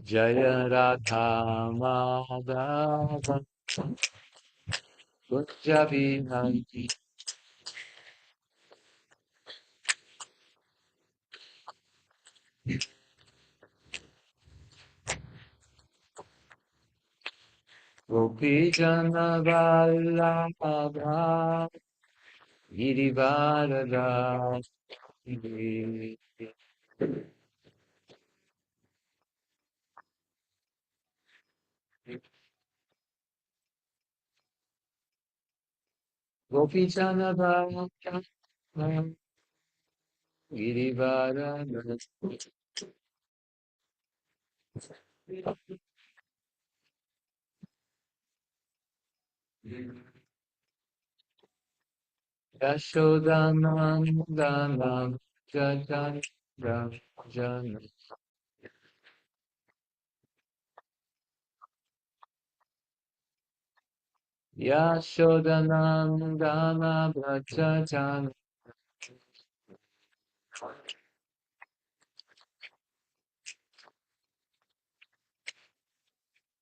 Jaya Radha Madhava Kunja Vihari Gopi Jana Vallabha Girivarada Gopi Jana Vallabha Girivarada Yashodanandanam Jajan Jana Yashodanandana Jajan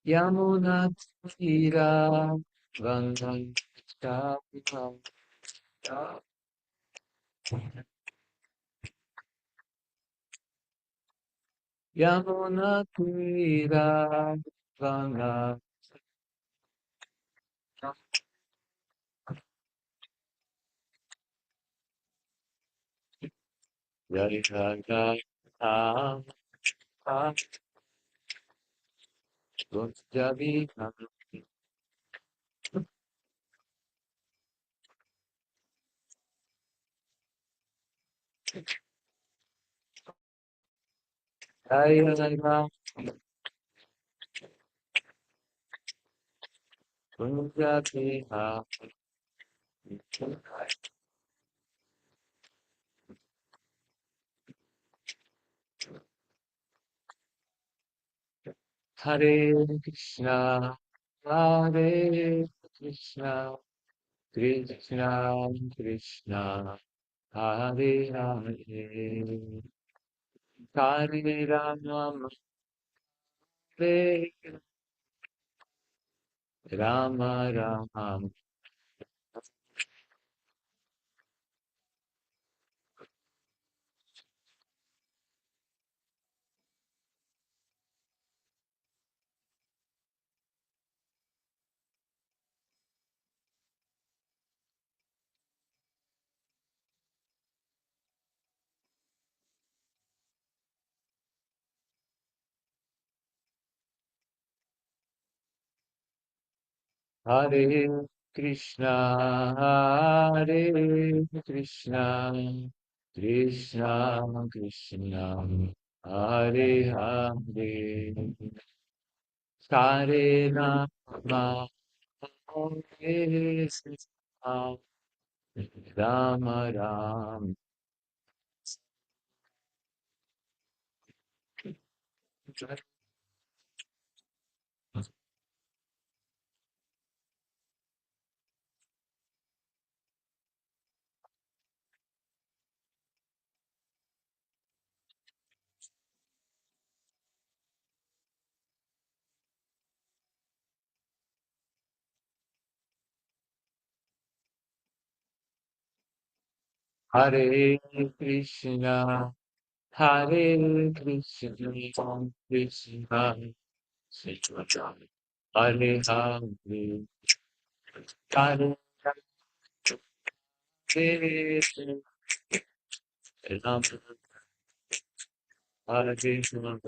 Yamuna Tira Vandan Chapam Yamuna Tira Vandan Yarikaga Tam Gunjabi Ayana Gunjabi Hare Krishna Hare Krishna Krishna Krishna Hare Hare Hare Rama Hare Rama Rama Hare Krishna Hare Krishna Krishna Krishna Hare Hare Hare Rama Hare Krishna Rama Rama Hare Krishna Hare Krishna Krishna Krishna Hare Hare Hare Hare Ram Hare Krishna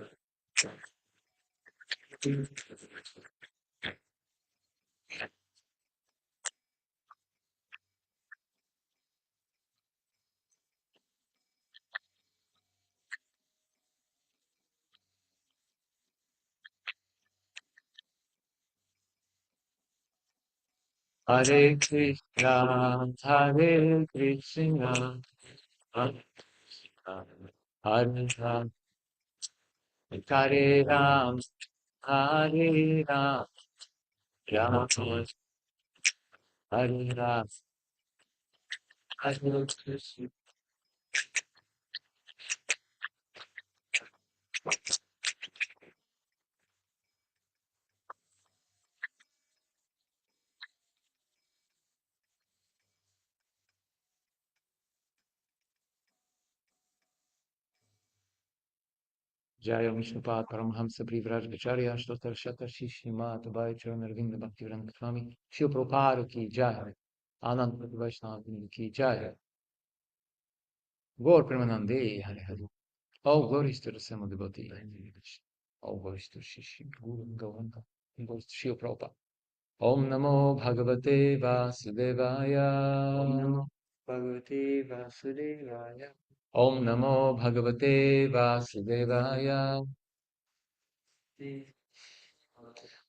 Hare Krishna Hare Krishna Hare Ram Hare Ram Hare Ram Ram Hare Ram Hare Krishna Jaya Vishnupad Paramhamsa Privraj Gacharya Shtotar Shata Shishima Tabai Charan Arvinda Bhaktivedanta Swami Shil Prabhupada Ki Jaya Anand Prati Vaishnava Ki Jaya Gaur Premanande Hare Hare. All glories to the Sama devotee. All glories to Shishi Guru Govardhan. All glories to Shil Prabhupada. Om Namo Bhagavate Vasudevaya. Om Namo Bhagavate Vasudevaya. Om Namo Bhagavate Vasudevaya.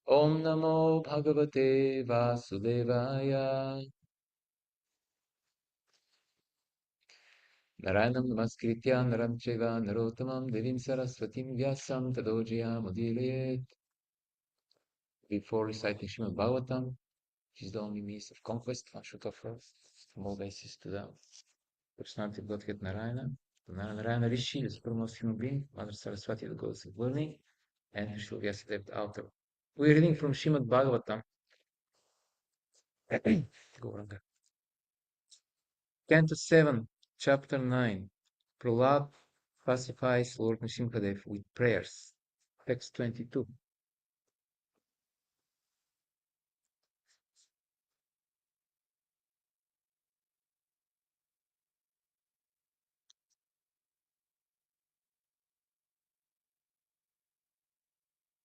Om Namo Bhagavate Vasudevaya. Narayanam Namaskritya Naram Cheva Narottamam Devim Saraswatim Vyasam Tadojaya Mudiliyet. Before reciting Srimad Bhagavatam, which is the only means of conquest, one should offer from all bases to the personality of Godhead Narayana, to Narayana Rishi, the supremest human being, Mother Saraswati, the goddess of learning, and Sri Vyasadeva, the author. We are reading from Srimad Bhagavatam. Gauranga. Canto 7, Chapter 9. Prahlad pacifies Lord Nrsimhadev with prayers. Text 22.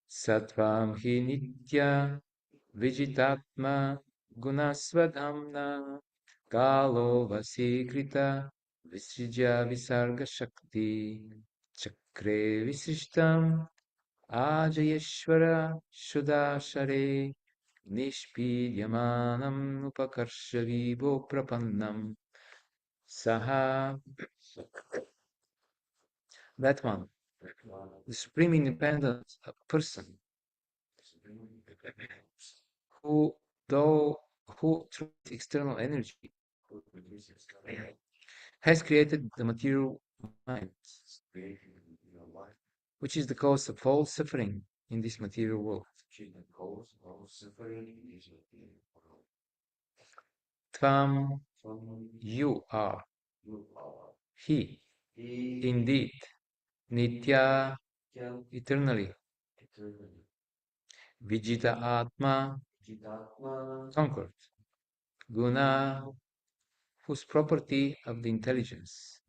Sattvam hi nitya vijitatma gunasvadhamna kalo vasikrita visrijya visarga shakti chakre visishtam ajayeshvara shudashare nishpidyamanam upakarsha vibo prapannam saha. That one, the supreme independent person who, though who through external energy has created the material mind, which is the cause of all suffering in this material world. Tvam, you are. He, indeed, Nitya, eternally. Vijita Atma, conquered. Guna, whose property of the intelligence.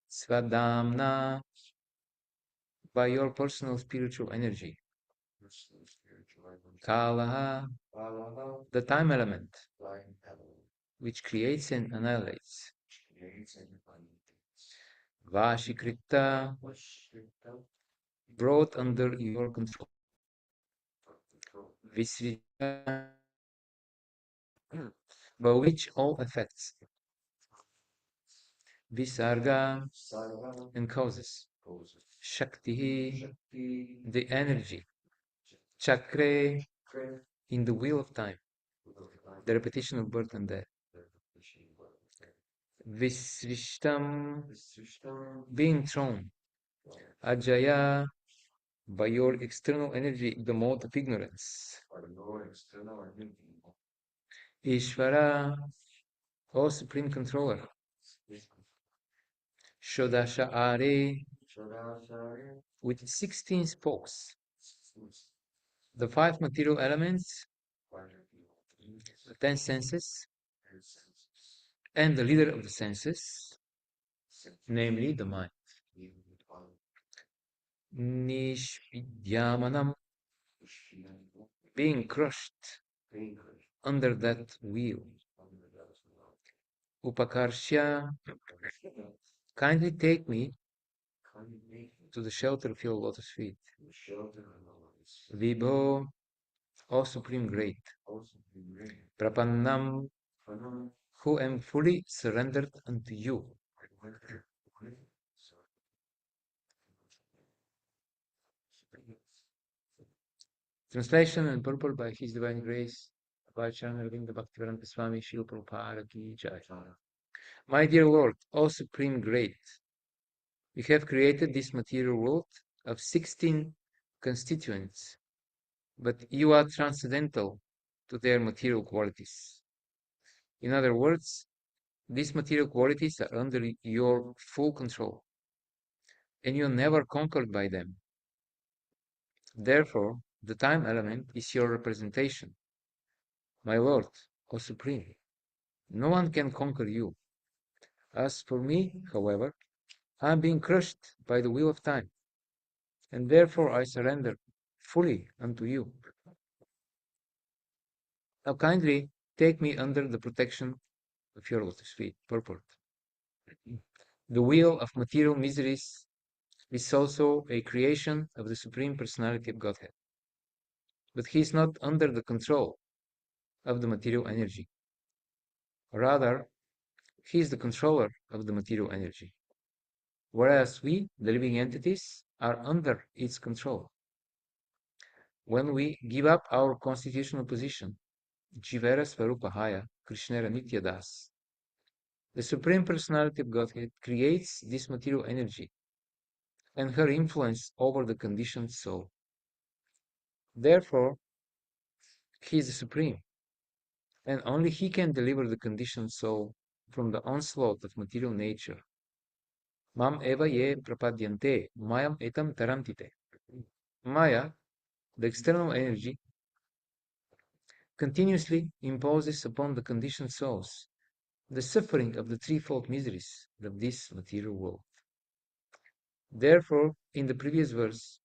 Svadamna, by your personal spiritual energy. Kalaha, the time element, which creates and annihilates. Vashikrita, brought under your control. Visrita, by which all effects. Visarga, and causes. Shakti, the energy. Chakre, in the wheel of time, the repetition of birth and death. Visrishtam, being thrown. Ajaya, by your external energy, the mode of ignorance. Ishvara, O Supreme Controller. Shodasha Are, with 16 spokes. The 5 material elements, the 10 senses, and the leader of the senses, namely the mind. Nishvidyamanam, being crushed under that wheel. Upakarsha, kindly take me to the shelter of your lotus feet. Vibho, O Supreme Great. Prapannam, who am fully surrendered unto you. Translation and purport by His Divine Grace, Bhagavatam Arvinda Bhaktivedanta Swami Shil Prabhupada Ki Jai. My dear Lord, O Supreme Great, you have created this material world of 16 constituents, but you are transcendental to their material qualities. In other words, these material qualities are under your full control, and you are never conquered by them. Therefore, the time element is your representation. My Lord, O Supreme, no one can conquer you. As for me, however, I am being crushed by the wheel of time, and therefore I surrender fully unto you. Now kindly take me under the protection of your lotus feet. Purport. The wheel of material miseries is also a creation of the Supreme Personality of Godhead. But he is not under the control of the material energy. Rather, he is the controller of the material energy, whereas we, the living entities, are under its control. When we give up our constitutional position, Jivera Svarupahaya, Krishnera Nityadas, the Supreme Personality of Godhead creates this material energy and her influence over the conditioned soul. Therefore, he is the Supreme, and only he can deliver the conditioned soul from the onslaught of material nature. Mam eva ye prapadyante, mayam etam tarantite. Maya, the external energy, continuously imposes upon the conditioned souls the suffering of the threefold miseries of this material world. Therefore, in the previous verse,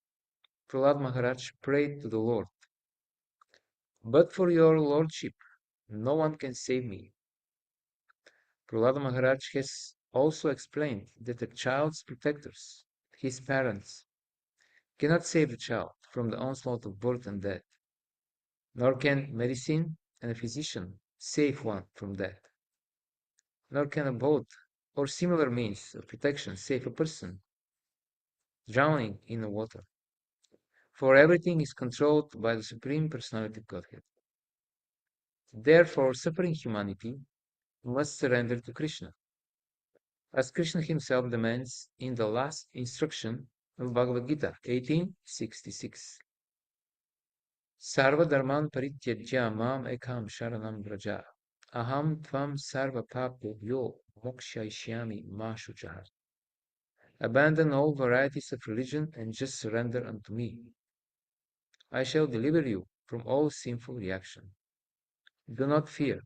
Prahlad Maharaj prayed to the Lord, "But for your lordship, no one can save me." Prahlad Maharaj has also explained that a child's protectors, his parents, cannot save the child from the onslaught of birth and death, nor can medicine and a physician save one from death, nor can a boat or similar means of protection save a person drowning in the water. For everything is controlled by the Supreme Personality of Godhead. Therefore, suffering humanity must surrender to Krishna, as Krishna himself demands in the last instruction of Bhagavad Gita 18:66. Sarva dharman parityajya mam ekam sharanam vraja. Aham tvam sarva papyo mokshaishyami ma shuchah. Abandon all varieties of religion and just surrender unto me. I shall deliver you from all sinful reaction. Do not fear.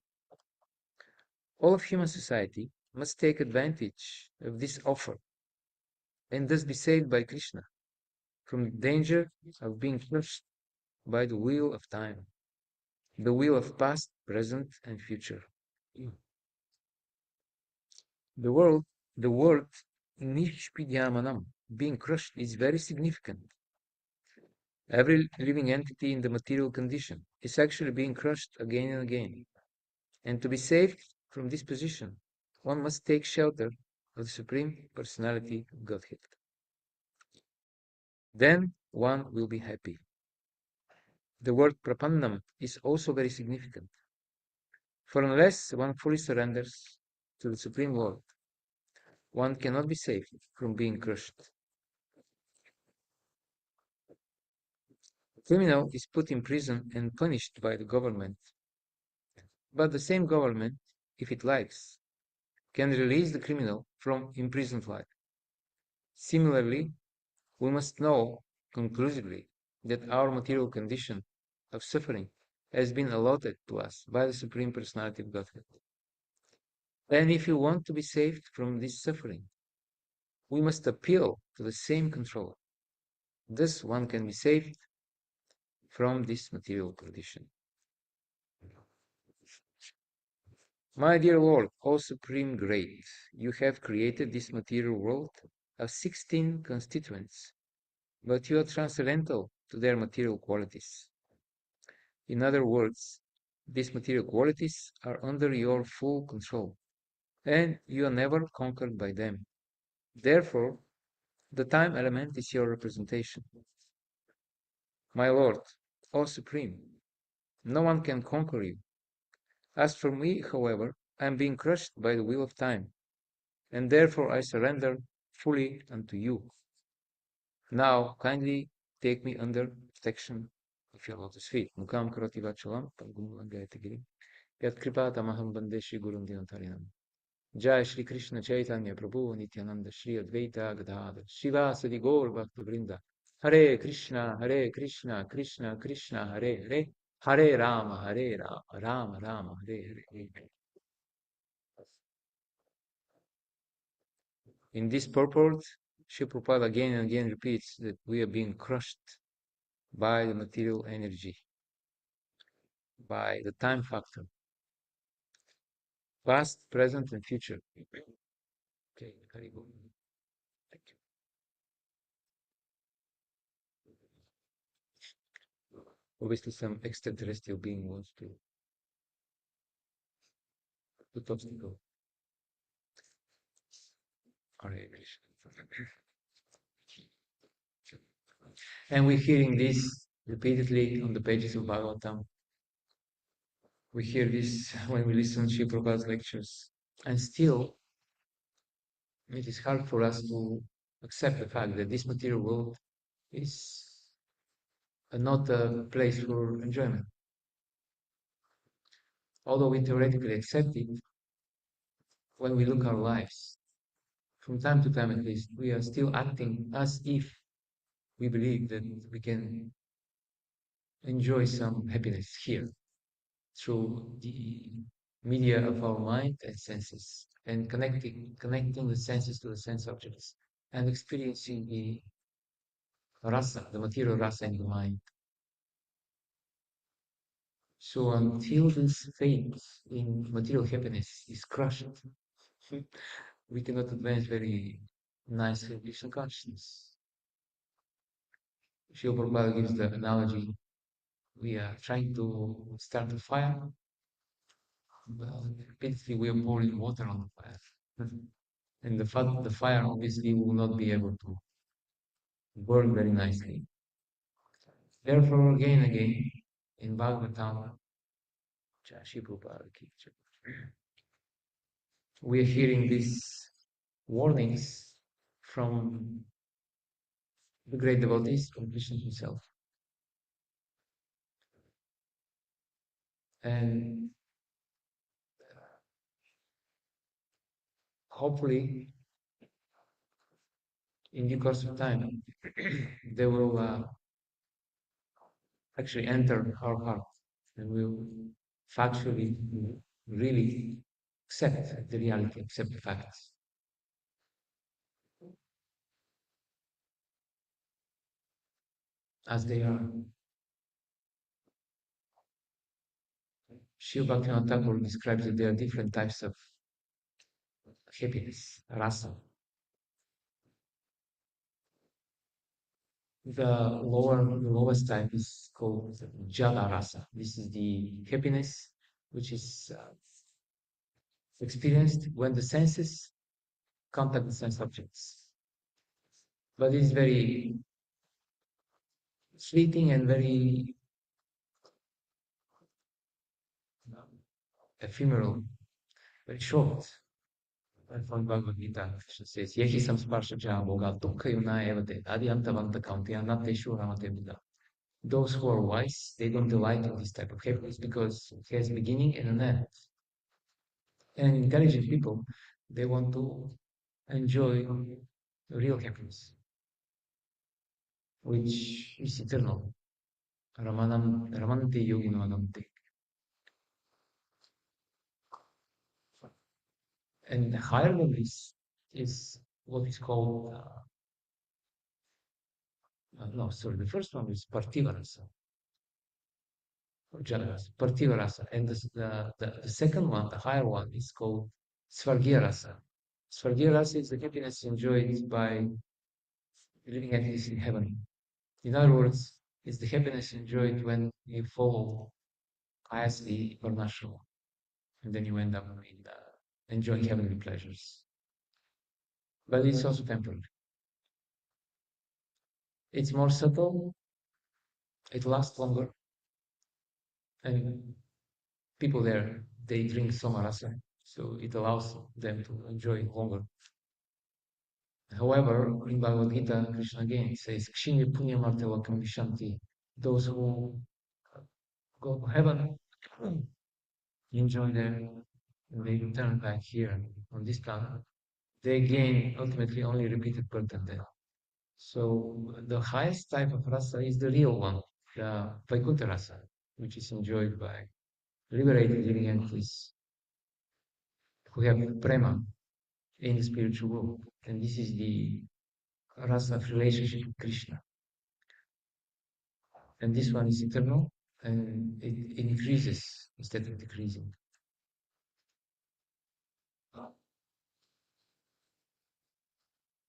All of human society must take advantage of this offer and thus be saved by Krishna from the danger of being crushed by the wheel of time, the wheel of past, present, and future. The word nishpidyamanam, being crushed, is very significant. Every living entity in the material condition is actually being crushed again and again. And to be saved from this position, one must take shelter of the Supreme Personality of Godhead. Then one will be happy. The word prapannam is also very significant. For unless one fully surrenders to the Supreme Lord, one cannot be saved from being crushed. A criminal is put in prison and punished by the government, but the same government, if it likes, can release the criminal from imprisoned life. Similarly, we must know conclusively that our material condition of suffering has been allotted to us by the Supreme Personality of Godhead. And if you want to be saved from this suffering, we must appeal to the same controller. Thus one can be saved from this material condition. My dear Lord, O Supreme Great, you have created this material world of 16 constituents, but you are transcendental to their material qualities. In other words, these material qualities are under your full control, and you are never conquered by them. Therefore, the time element is your representation. My Lord, O Supreme, no one can conquer you. As for me, however, I am being crushed by the wheel of time, and therefore I surrender fully unto you. Now, kindly take me under protection of your lotus feet. Mukam karoti vachalam, pangum langayati girim. Yat kripa tamaham bande Shri Gurun Dinatarinam. Jai Shri Krishna Chaitanya Prabhu Nityananda Shri Advaita Gadadhar Shivasadi Gaur Bhakta Vrinda Hare Krishna Hare Krishna Krishna Krishna Hare Hare Hare Rama Hare Rama Rama Rama Hare Hare. In this purport, Sri Prabhupada again and again repeats that we are being crushed by the material energy, by the time factor, past, present, and future. Okay, very good. Thank you. Obviously, some extraterrestrial being wants to put obstacle. Hare Krishna. And we're hearing this repeatedly on the pages of Bhagavatam. We hear this when we listen to Sri Prabhupada's lectures. And still, it is hard for us to accept the fact that this material world is not a place for enjoyment. Although we theoretically accept it, when we look at our lives, from time to time at least, we are still acting as if we believe that we can enjoy some happiness here through the media of our mind and senses, and connecting the senses to the sense objects, and experiencing the rasa, the material rasa in the mind. So until this faith in material happiness is crushed, we cannot advance very nicely in Krishna consciousness. Srila Prabhupada gives the analogy, we are trying to start a fire, but basically we are pouring water on the fire. And the fire obviously will not be able to burn very nicely. Therefore, again and again, in Bhagavatam, we are hearing these warnings from the great devotees, from Krishna himself. And hopefully, in due course of time, they will actually enter our heart and will factually, really accept the reality, accept the facts as they are. Srila Bhaktivinoda Thakur describes that there are different types of happiness, rasa. The lowest type is called jada rasa. This is the happiness which is experienced when the senses contact the sense objects. But it's very fleeting and very ephemeral, very short. And from Bhagavad Gita, Krishna says, Yehi samsparsha boga dukkha yuna evate adhyantavanta kauntiya nateshu ramate buddha. Those who are wise, they don't delight in this type of happiness because it has beginning and an end. And intelligent people, they want to enjoy real happiness, which is eternal. Ramanante yogino anante. And higher than this is what is called, no, sorry, the first one is Parthiva rasa, or Jala rasa, Parthiva rasa. And the second one, the higher one, is called Svargya rasa. Svargya rasa is the happiness enjoyed by living at least in heaven. In other words, it's the happiness enjoyed when you follow piously or natural, and then you end up in enjoying heavenly pleasures. But it's also temporary. It's more subtle, it lasts longer, and people there, they drink somarasa, so it allows them to enjoy longer. However, in Bhagavad Gita, Krishna again says, Kshinya punya martelakam vishanti. Those who go to heaven enjoy there and they return back here on this planet, they gain ultimately only repeated birth and death. So the highest type of rasa is the real one, the Vaikuntha rasa, which is enjoyed by liberated living entities who have prema in the spiritual world. And this is the rasa of relationship with Krishna. And this one is eternal and it increases instead of decreasing.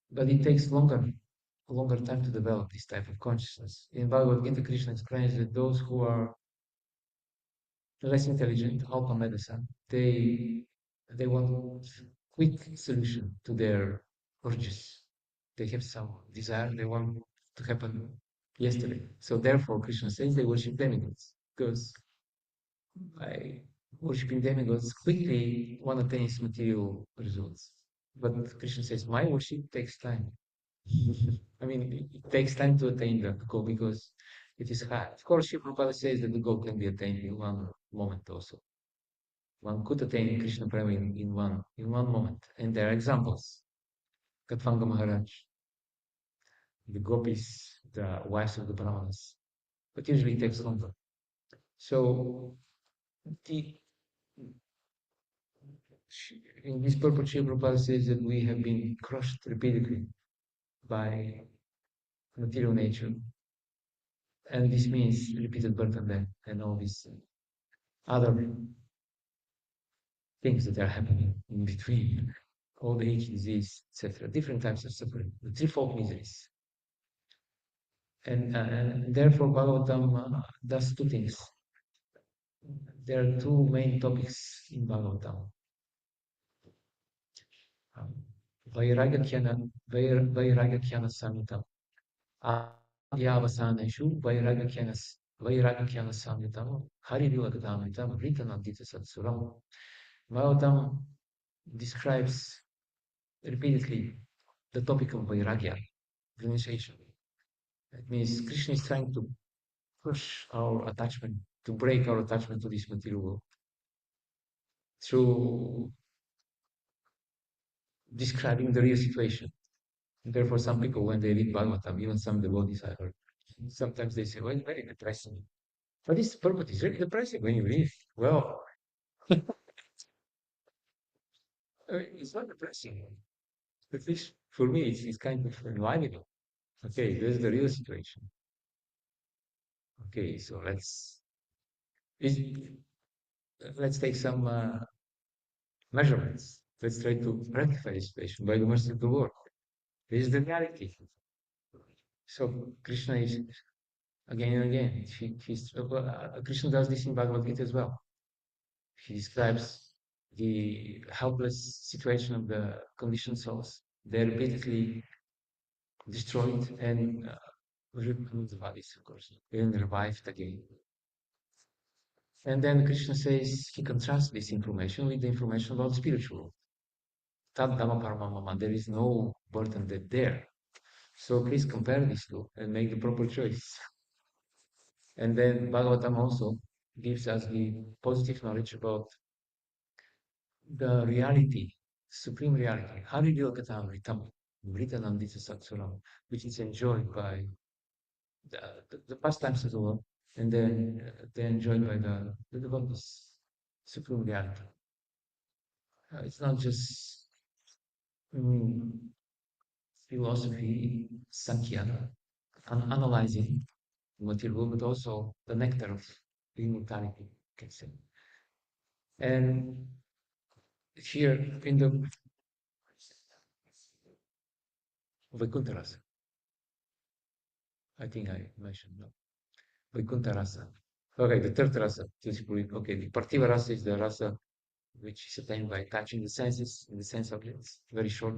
But it takes longer time to develop this type of consciousness. In Bhagavad Gita, Krishna explains that those who are less intelligent, alpha medicine, they want quick solution to their urges. They have some desire they want to happen yesterday. So therefore, Krishna says they worship demigods because by worshipping demigods quickly one attains material results. But Krishna says my worship takes time. I mean, it takes time to attain the goal because it is hard. Of course, Sri Prabhupada says that the goal can be attained in one moment also. One could attain Krishna Prema in one moment. And there are examples. Katvanga Maharaj, the gopis, the wives of the Brahmanas. But usually it takes longer. So the, in this purpose, Sri Prabhupada says that we have been crushed repeatedly by material nature. And this means repeated birth and death and all these other things that are happening in between, old age, disease, etc., different types of suffering, the threefold miseries. And therefore, Bhagavatam does two things. There are two main topics in Bhagavatam. Um, Vairagyakyana Samhitam. Adhyavasaneshu Vairagyakyana Samhitam Harivilagadamitam Ritanandita Satsuram. Bhagavatam describes repeatedly the topic of Vairagya, renunciation. It means Krishna is trying to push our attachment, to break our attachment to this material world through describing the real situation. And therefore, some people, when they read Bhagavatam, even some devotees I heard, sometimes they say, well, it's very depressing. But this purpose is very depressing when you read. Well, it's not depressing. At least for me, it's kind of enlivening. Okay, this is the real situation. Okay, so is- let's take some measurements. Let's try to rectify the situation by the mercy of the Lord. This is the reality. So Krishna is again and again. Krishna does this in Bhagavad Gita as well. He describes the helpless situation of the conditioned souls. They're repeatedly destroyed and removed the bodies, of course, and revived again. And then Krishna says he contrasts this information with the information about spiritual. Tad Dhamma Paramamama, there is no burden that there. So please compare these two and make the proper choice. And then Bhagavatam also gives us the positive knowledge about the reality, supreme reality, Haridyogatam Ritam, Vritanandita Satsuram, which is enjoyed by the pastimes of the world, and then they're enjoyed by the devotees, supreme reality. It's not just mm, philosophy, Sankhya, analyzing the material, but also the nectar of immortality, you can say. And here in the Vaikuntha Rasa, I think I mentioned no. Vaikuntha Rasa. Okay, the third rasa, okay, the Parthiva rasa is the rasa which is attained by touching the senses in the sense objects, very short,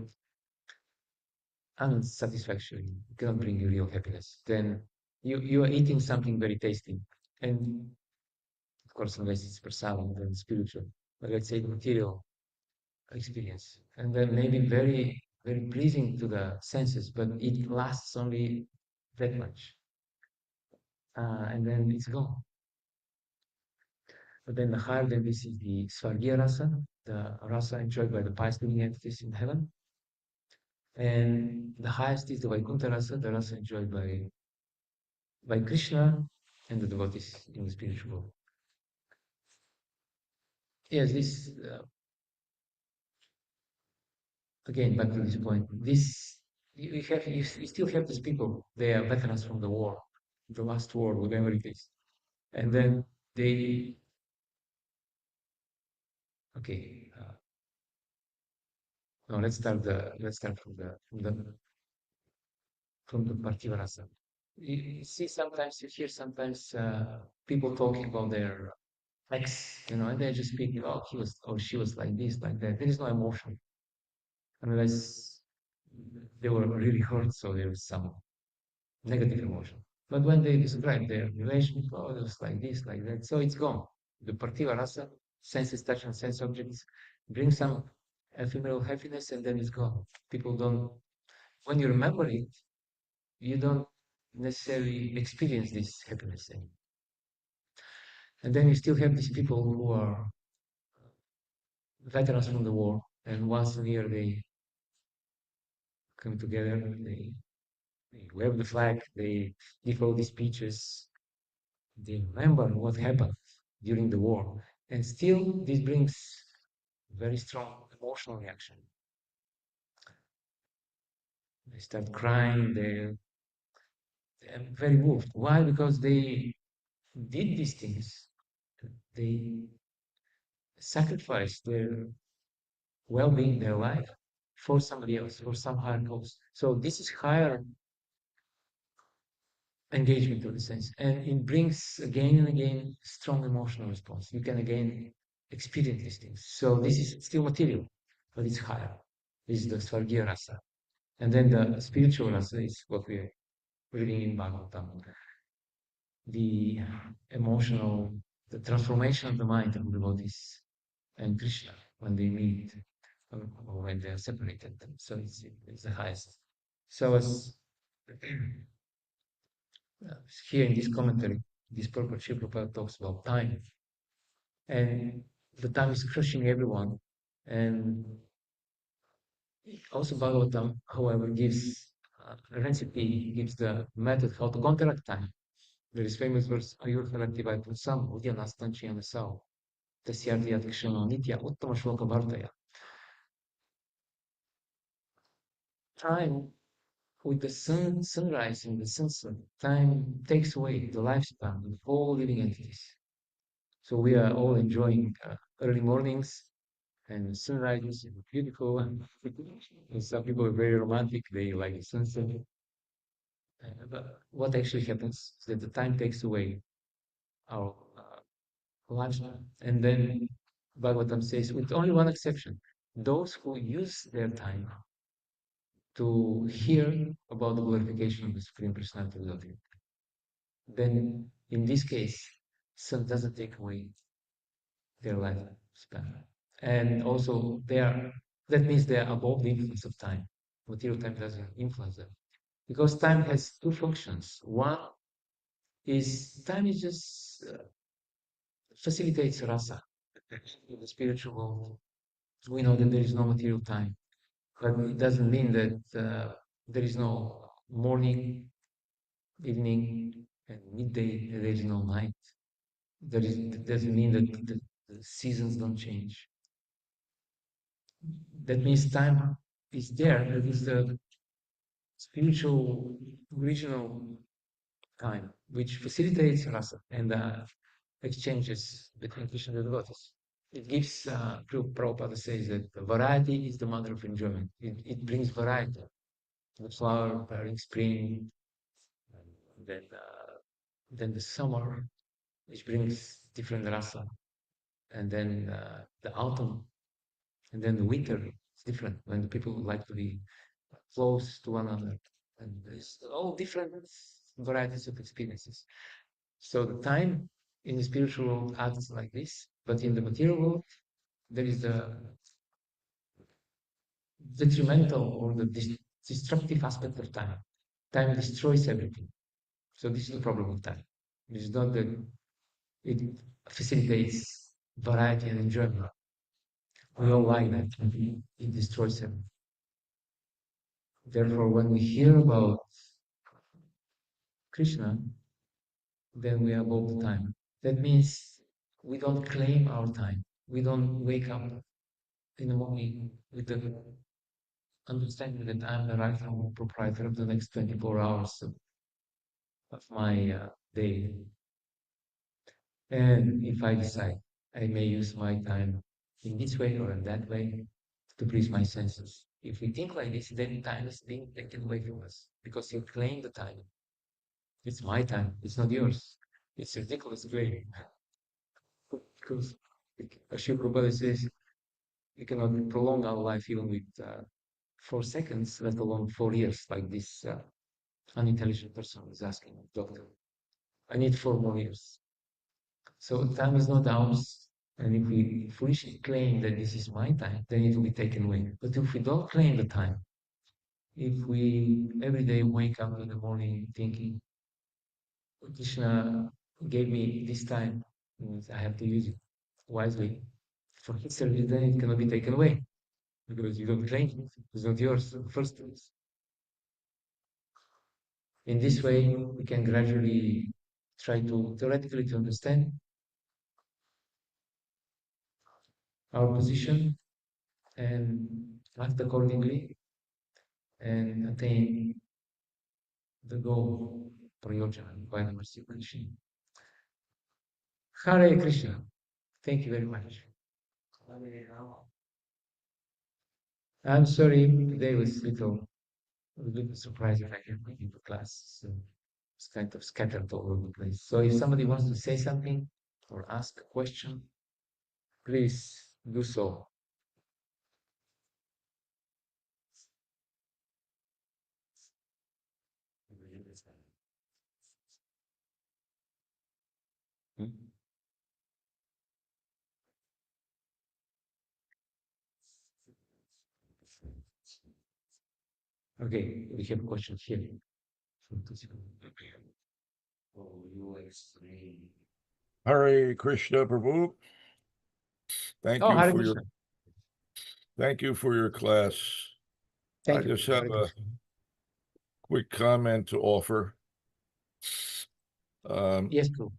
unsatisfactory, cannot bring you real happiness. Then you are eating something very tasty, and of course, unless it's prasadam, then spiritual, but let's say the material experience, and then maybe very, very pleasing to the senses, but it lasts only that much, and then it's gone. But then the higher than this is the Svargya rasa, the rasa enjoyed by the pious living entities in heaven, and the highest is the Vaikuntha rasa, the rasa enjoyed by Krishna and the devotees in the spiritual world. Yes, this again back to this point. This you still have these people. They are veterans from the war, the last war, whatever it is, and then they okay. No, let's start from the Parthiva rasa. You see, sometimes you hear sometimes people talking about their ex, and they're just speaking, oh, he was or she was like this, like that. There is no emotion unless they were really hurt, so there is some negative emotion. But when they describe their relationship, oh, it was like this, like that, so it's gone. The Parthiva rasa, senses, touch, and sense objects, bring some ephemeral happiness, and then it's gone. People don't. When you remember it, you don't necessarily experience this happiness anymore. And then you still have these people who are veterans from the war, and once a year they come together, they wave the flag, they give all these speeches, they remember what happened during the war, and still this brings very strong emotional reaction. They start crying, they're very moved. Why? Because they did these things. They sacrificed their well-being, their life for somebody else, for some higher cause. So this is higher engagement of the sense, and it brings again and again strong emotional response. You can again experience these things. So this is still material, but it's higher. This is the Svargya rasa. And then the spiritual rasa is what we're reading in Bhagavatam. The emotional, the transformation of the mind of the devotees and Krishna when they meet or when they are separated. So it's the highest. So as here in this commentary, this purport Srila Prabhupada talks about time, and the time is crushing everyone. And also Bhagavatam, however, gives a recipe, gives the method how to counteract time. There is famous verse, Ayurtharaktivai Punsam, Udyanastan Tasyartiyat Krishna Nitya Uttama Shloka Bhartaya. Time with the sunrise and the sunset, time takes away the lifespan of all living entities. So we are all enjoying early mornings and sunrises, beautiful. And some people are very romantic, they like the sunset. But what actually happens is that the time takes away our lifespan. And then Bhagavatam says, with only one exception, those who use their time to hear about the glorification of the Supreme Personality of Godhead, then in this case, sun doesn't take away their lifespan. And also, that means they are above the influence of time. Material time doesn't influence them. Because time has two functions. One is time is just facilitates rasa in the spiritual world. We know that there is no material time, but it doesn't mean that there is no morning, evening, and midday, and there is no night. That doesn't mean that the seasons don't change. That means time is there. That is the spiritual original time, which facilitates rasa and exchanges between Krishna and the devotees. It gives, Prabhupada says that variety is the mother of enjoyment. It brings variety. The flower bearing spring, and then the summer, which brings different rasa, and then the autumn, and then the winter is different when the people like to be close to one another. And there's all different varieties of experiences. So the time in the spiritual world acts like this, but in the material world, there is the detrimental or the destructive aspect of time. Time destroys everything. So this is the problem with time. It is not that it facilitates variety and enjoyment. We all like that. It destroys him. Therefore, when we hear about Krishna, then we are above the time. That means we don't claim our time. We don't wake up in the morning with the understanding that I'm the rightful proprietor of the next 24 hours of my day. And if I decide, I may use my time in this way or in that way to please my senses. If we think like this, then time is being taken away from us because you claim the time. It's my time, it's not yours. It's a ridiculous claim because, as Sri Prabhupada says, we cannot prolong our life even with 4 seconds, let alone 4 years, like this unintelligent person is asking the doctor. I need 4 more years. So time is not ours. And if we foolishly claim that this is my time, then it will be taken away. But if we don't claim the time, if we every day wake up in the morning thinking, Krishna gave me this time, means I have to use it wisely for his service, then it cannot be taken away because you don't claim it. It's not yours in the first place. In this way, we can gradually try to theoretically to understand our position and act accordingly and attain the goal, Prayojana, by the mercy of Krishna. Hare Krishna. Thank you very much. I'm sorry, today was a little surprised that I can bring into class. So it's kind of scattered all over the place. So if somebody wants to say something or ask a question, please do so. Hmm? Okay, we have a question here. Oh, you explain. Hare Krishna Prabhu. Thank Oh, you Hare for your Krishna. class. I Thank you. just have Hare a Krishna. quick comment to offer. Yes, true.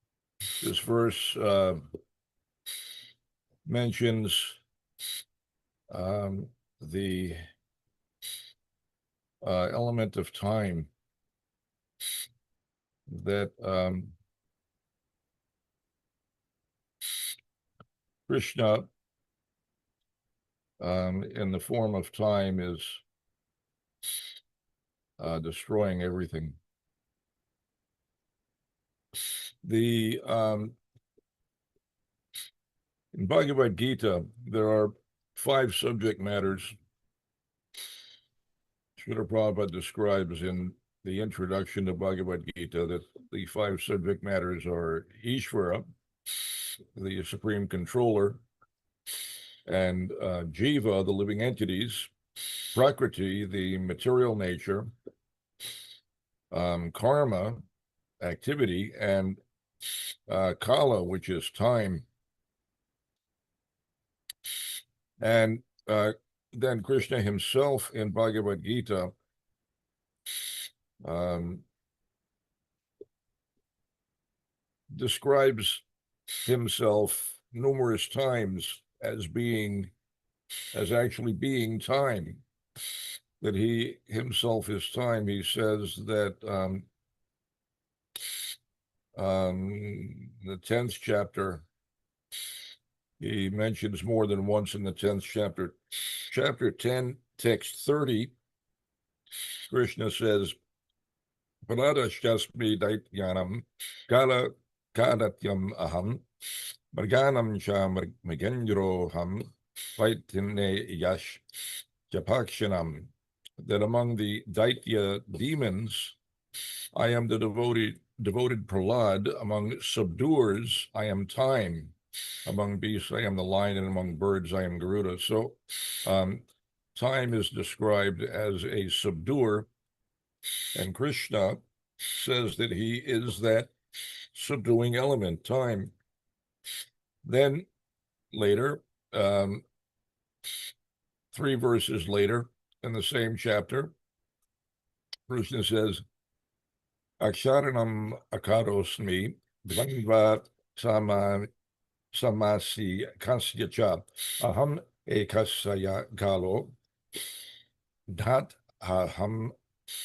This verse mentions the element of time that Krishna, in the form of time, is destroying everything. The in Bhagavad Gita, there are 5 subject matters Srila Prabhupada describes in the introduction to Bhagavad Gita that the 5 subject matters are Ishvara, the supreme controller, and Jiva, the living entities, Prakriti, the material nature, Karma, activity, and Kala, which is time. And then Krishna himself in Bhagavad Gita describes himself numerous times as actually being time, that he himself is time. He says that the 10th chapter, he mentions more than once in the 10th chapter. Chapter 10, text 30, Krishna says, Paradashasmi daityanam kala kadatyam aham marganam cha magendroham vaitine yash japakshanam. That among the Daitya demons, I am the devoted Prahlad. Among subduers, I am time. Among beasts, I am the lion, and among birds, I am Garuda. So time is described as a subduer, and Krishna says that he is that subduing element, time. Then later, 3 verses later, in the same chapter, Krishna says, Aksharanam akarosmi dvandva samasi kasya cha aham ekasya kalo dat aham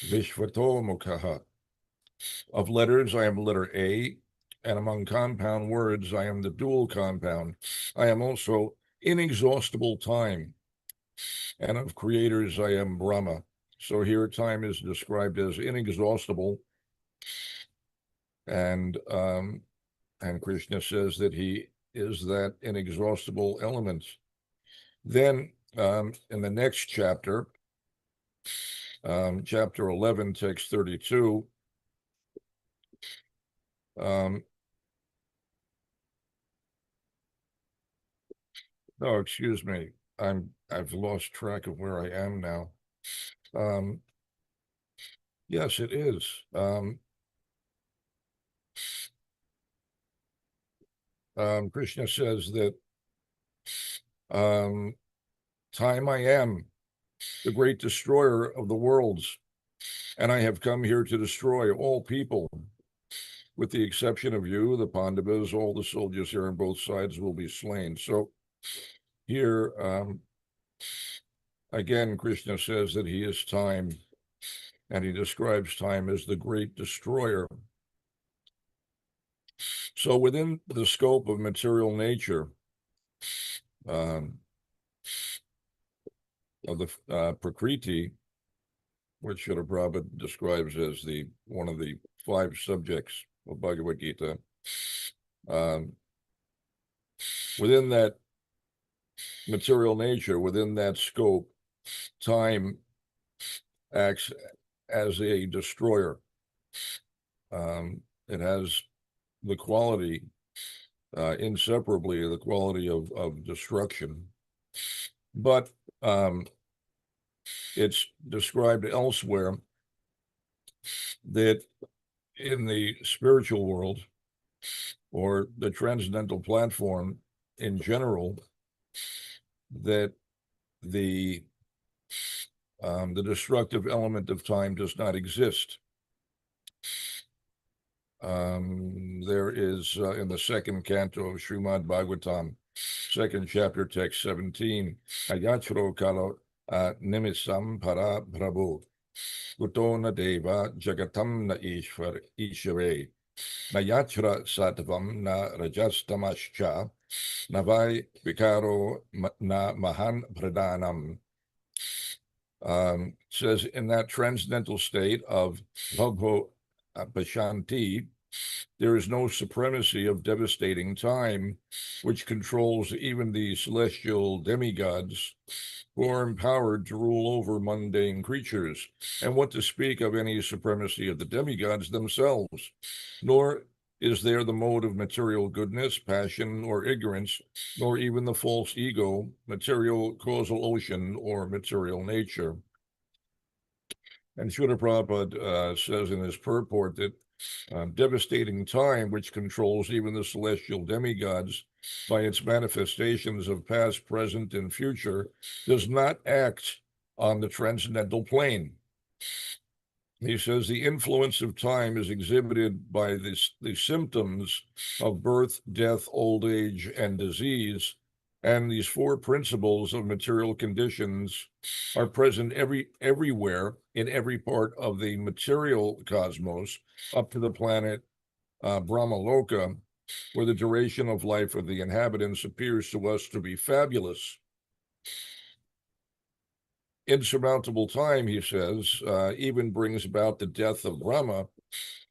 vishvato mukhaha. Of letters, I am letter A, and among compound words, I am the dual compound. I am also inexhaustible time, and of creators, I am Brahma. So here time is described as inexhaustible, and Krishna says that he is that inexhaustible element. Then in the next chapter, chapter 11, text 32, no, excuse me. I've lost track of where I am now. Yes, it is. Krishna says that time I am, the great destroyer of the worlds, and I have come here to destroy all people. With the exception of you, the Pandavas, all the soldiers here on both sides will be slain. So here, again, Krishna says that he is time, and he describes time as the great destroyer. So within the scope of material nature, of the Prakriti, which Srila Prabhupada describes as one of the 5 subjects of Bhagavad Gita, within that material nature, within that scope, time acts as a destroyer. It has the quality, inseparably, the quality of destruction. But it's described elsewhere that in the spiritual world, or the transcendental platform in general, that the destructive element of time does not exist. There is in the 2nd canto of Srimad Bhagavatam, 2nd chapter, text 17, Ayachro kalo nimisam para prabhu, Uto na deva jagatam na ishvare, na yatra sattvam na rajastamascha, na vai vikaro na mahan pradhanam. Says in that transcendental state of bhagavo pashanti, there is no supremacy of devastating time, which controls even the celestial demigods who are empowered to rule over mundane creatures, and what to speak of any supremacy of the demigods themselves. Nor is there the mode of material goodness, passion, or ignorance, nor even the false ego, material causal ocean, or material nature. And Srila Prabhupada says in his purport that devastating time, which controls even the celestial demigods by its manifestations of past, present, and future, does not act on the transcendental plane. He says the influence of time is exhibited by the symptoms of birth, death, old age, and disease. And these 4 principles of material conditions are present everywhere in every part of the material cosmos, up to the planet Brahmaloka, where the duration of life of the inhabitants appears to us to be fabulous. Insurmountable time, he says, even brings about the death of Brahma.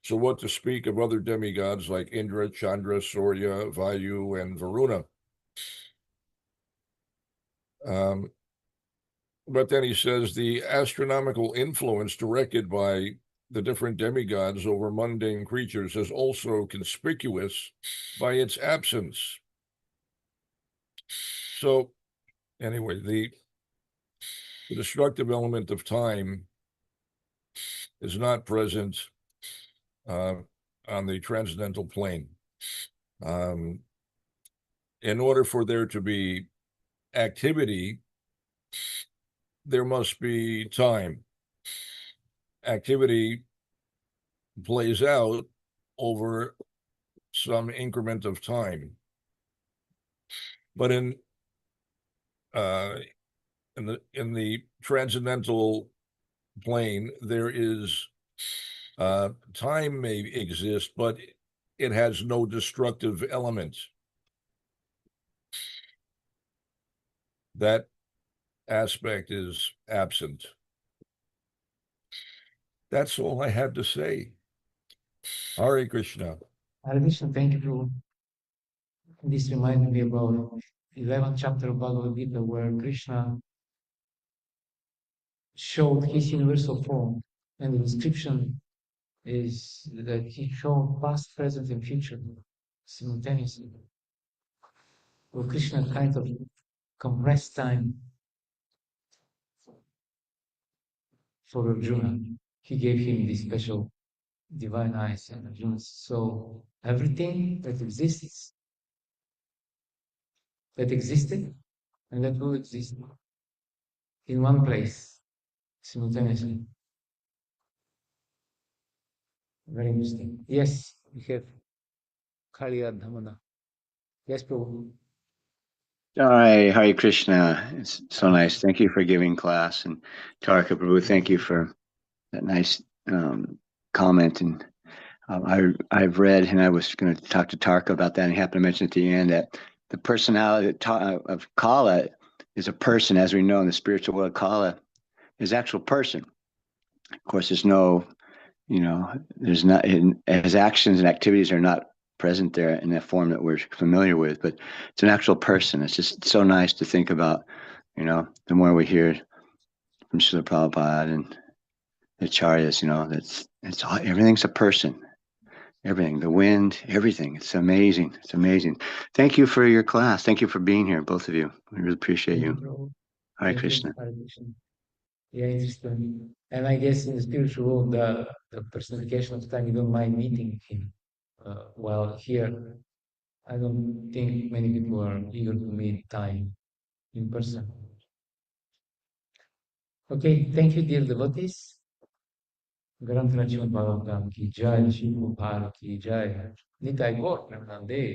So what to speak of other demigods like Indra, Chandra, Surya, Vayu, and Varuna? But then he says the astronomical influence directed by the different demigods over mundane creatures is also conspicuous by its absence. So anyway, the destructive element of time is not present on the transcendental plane. In order for there to be activity there must be time. Activity plays out over some increment of time. But in the transcendental plane, there is time may exist, but it has no destructive element. That aspect is absent. That's all I have to say. Hare Krishna. Hare Krishna, thank you for this. Reminded me about 11th chapter of Bhagavad Gita, where Krishna showed his universal form, and the description is that he showed past, present, and future simultaneously. Well, Krishna kind of compressed time for Arjuna. He gave him these special divine eyes, and Arjuna saw everything that exists, that existed, and that will exist in one place simultaneously. Very interesting. Yes, we have Kaliya Dhamana. Yes, Prabhu. Hi, Hare Krishna. It's so nice. Thank you for giving class. And Tarka Prabhu, thank you for that nice comment. And I've read, and I was going to talk to Tarka about that, and he happened to mention at the end that the personality of Kala is a person, as we know in the spiritual world. Kala is actual person. Of course, there's no, there's not, his actions and activities are not present there in that form that we're familiar with, but it's an actual person. It's just so nice to think about, the more we hear from Srila Prabhupada and the Acharyas, it's all, everything's a person. Everything, the wind, everything. It's amazing. It's amazing. Thank you for your class. Thank you for being here, both of you. We really appreciate you. Hare Krishna. Hare Krishna. Yeah, interesting. And I guess in the spiritual world, the personification of time, you don't mind meeting him. While here, I don't think many people are eager to meet time in person. Okay, thank you, dear devotees. Granth Srimad Bhagavatam ki jai, Shri Prabhupada ki jai, Nitai Gaur Premanande.